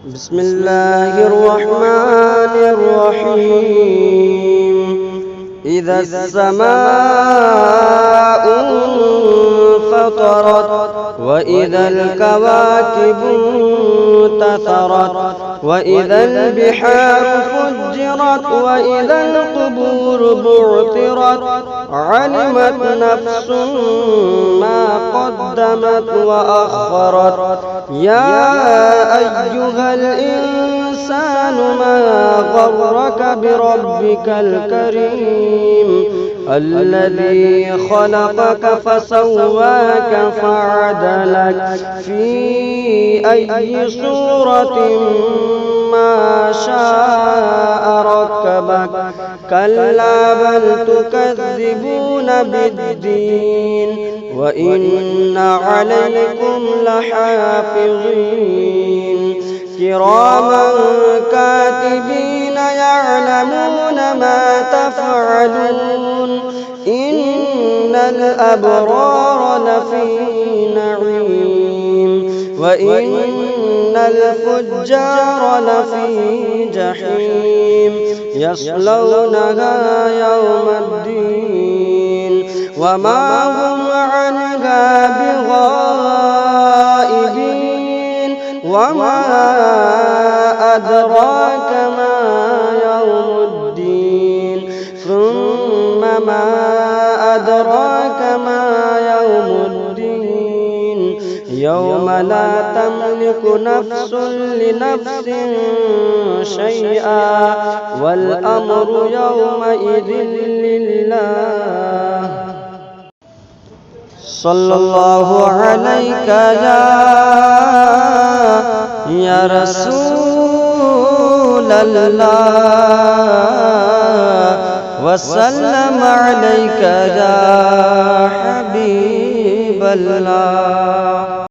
بسم الله الرحمن الرحيم. إذا السماء انفطرت وإذا الكواكب انتثرت وإذا البحار فجرت وإذا القبور بعثرت علمت نفس ما قدمت وأخرت. يا أيها الإنسان ما غرك بربك الكريم الذي خلقك فسواك فعدلك في أي صورة ما شاء ركبك. كلا بل تكذبون بالدين وإن عليكم لحافظين كراما كاتبين يعلمون ما تفعلون. إن الأبرار لفي نعيم وإن الفجار لفي جحيم يصلونها يوم الدين وما هم عنها بغائبين. وما أدراك ما يوم الدين ثم ما أدراك ما يوم الدين يوم لا تملك نفس لنفس شيئا والأمر يومئذ لله. صلى الله عليك يا رسول الله وسلم عليك يا حبيب الله.